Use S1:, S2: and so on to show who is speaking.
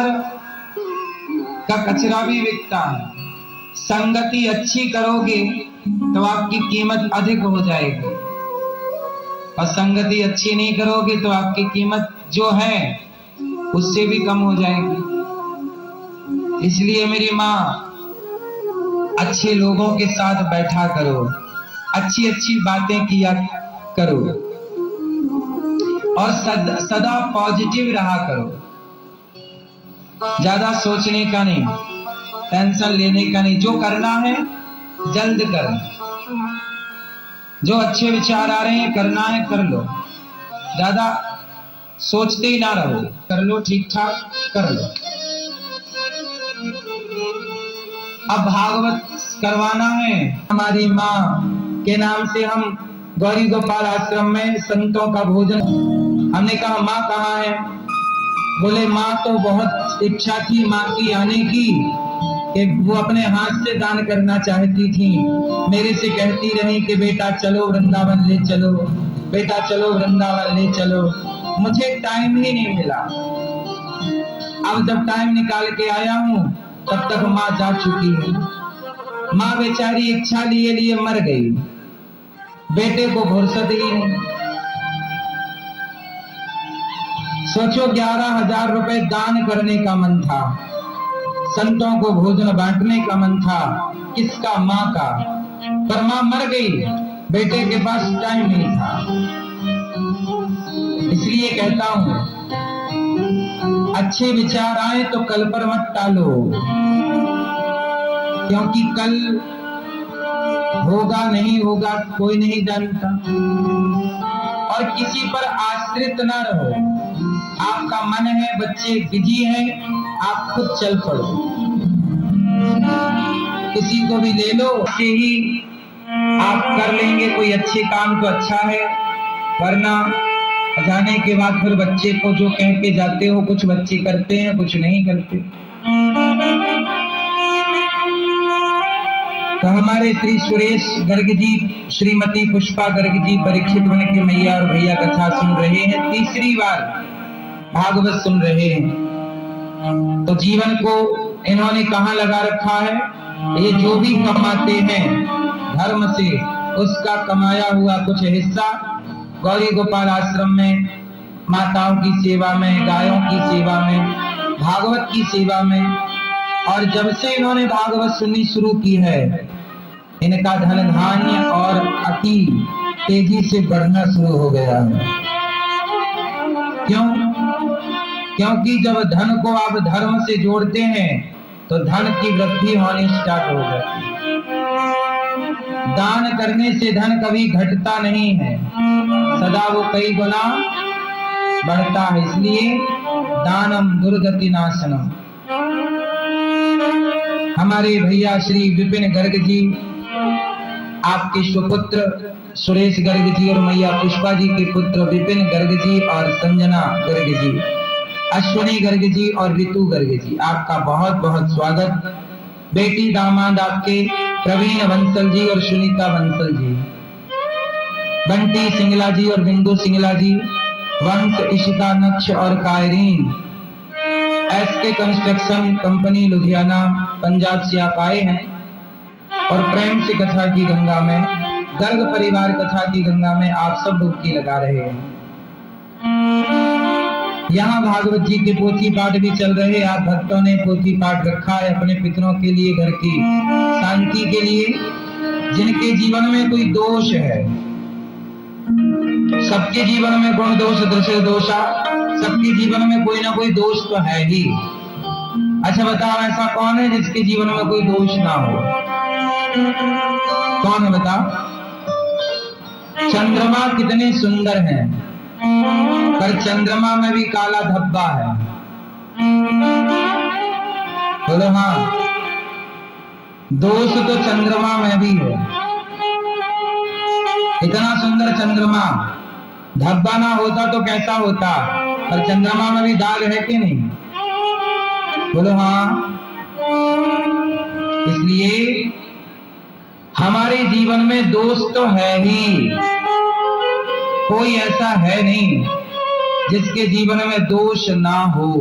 S1: बाहर का कचरा भी बिकता है। संगति अच्छी करोगे तो आपकी कीमत अधिक हो जाएगी, और संगति अच्छी नहीं करोगे तो आपकी कीमत जो है उससे भी कम हो जाएगी। इसलिए मेरी माँ, अच्छे लोगों के साथ बैठा करो, अच्छी अच्छी बातें किया करो, और सदा पॉजिटिव रहा करो। ज्यादा सोचने का नहीं, टेंशन लेने का नहीं। जो करना है जल्द कर, जो अच्छे विचार आ रहे हैं करना है कर लो, ज्यादा सोचते ही ना रहो, कर लो, ठीक ठाक कर लो। अब भागवत करवाना है। हमारी माँ के नाम से हम गौरी गोपाल आश्रम में संतों का भोजन। हमने कहा माँ कहाँ है? बोले माँ तो बहुत इच्छा थी माँ की आने की, कि वो अपने हाथ से दान करना चाहती थी। मेरे से कहती रही कि बेटा चलो वृंदावन ले चलो, बेटा चलो वृंदावन ले चलो। मुझे टाइम ही नहीं मिला। अब जब टाइम निकाल के आया हूँ तब तक माँ जा चुकी है। माँ बेचारी इच्छा लिए लिए मर गई, बेटे को फुर्सत ही नहीं। सोचो 11,000 रुपए दान करने का मन था, संतों को भोजन बांटने का मन था, किसका? माँ का। पर माँ मर गई, बेटे के पास टाइम नहीं था। इसलिए कहता हूँ अच्छे विचार आए तो कल पर मत टालो, क्योंकि कल होगा नहीं होगा कोई नहीं जानता। और किसी पर आश्रित ना रहो। आपका मन है, बच्चे बिजी हैं, आप खुद चल पड़ो, किसी को भी ले लो, उससे ही आप कर लेंगे कोई अच्छे काम तो अच्छा है, वरना जाने के बाद फिर बच्चे को जो कह के जाते हो, कुछ बच्चे करते हैं कुछ नहीं करते। तो हमारे श्री सुरेश गर्ग जी, श्रीमती पुष्पा गर्ग जी परीक्षित वन के मैया और भैया कथा सुन रहे हैं, तीसरी बार भागवत सुन रहे हैं। तो जीवन को इन्होंने कहाँ लगा रखा है? ये जो भी कमाते हैं धर्म से, उसका कमाया हुआ कुछ हिस्सा गौरी गोपाल आश्रम में माताओं की सेवा में, गायों की सेवा में, भागवत की सेवा में। और जब से इन्होंने भागवत सुननी शुरू की है, इनका धन धान्य और अति तेजी से बढ़ना शुरू हो गया है। क्यों? क्योंकि जब धन को आप धर्म से जोड़ते हैं तो धन की वृद्धि होनी स्टार्ट हो जाती है। दान करने से धन कभी घटता नहीं है, सदा वो कई गुना बढ़ता है। इसलिए दानम दुर्गति नाशनम। हमारे भैया श्री विपिन गर्ग जी, आपके सुपुत्र सुरेश गर्ग जी और मैया पुष्पा जी के पुत्र विपिन गर्ग जी और संजना गर्ग जी, अश्विनी गर्ग जी और ऋतु गर्ग जी, आपका बहुत बहुत स्वागत। बेटी दामाद आपके प्रवीण बंसल जी और सुनीता बंसल जी, बंटी सिंगला जी और बिंदु सिंगला जी, वंश इशिता नक्ष और Kairin, SK construction company Ludhiana Punjab से आप आए हैं और प्रेम से कथा की गंगा में, गर्ग परिवार कथा की गंगा में आप सब डुबकी लगा रहे हैं। यहाँ भागवत जी के पोथी पाठ भी चल रहे हैं। आप भक्तों ने पोथी पाठ रखा है अपने पितरों के लिए, घर की शांति के लिए, जिनके जीवन में कोई दोष है। सबके जीवन में गुण दोष दृश्य दोषा, सबके जीवन में कोई ना कोई दोष तो है ही। अच्छा बताओ, ऐसा कौन है जिसके जीवन में कोई दोष ना हो? कौन है बताओ? चंद्रमा कितने सुंदर हैं, पर चंद्रमा में भी काला धब्बा है। बोलो हाँ, दोष तो चंद्रमा में भी है। इतना सुंदर चंद्रमा, धब्बा ना होता तो कैसा होता? पर चंद्रमा में भी दाग है कि नहीं? बोलो हाँ। इसलिए हमारे जीवन में दोष तो है ही, कोई ऐसा है नहीं जिसके जीवन में दोष ना हो।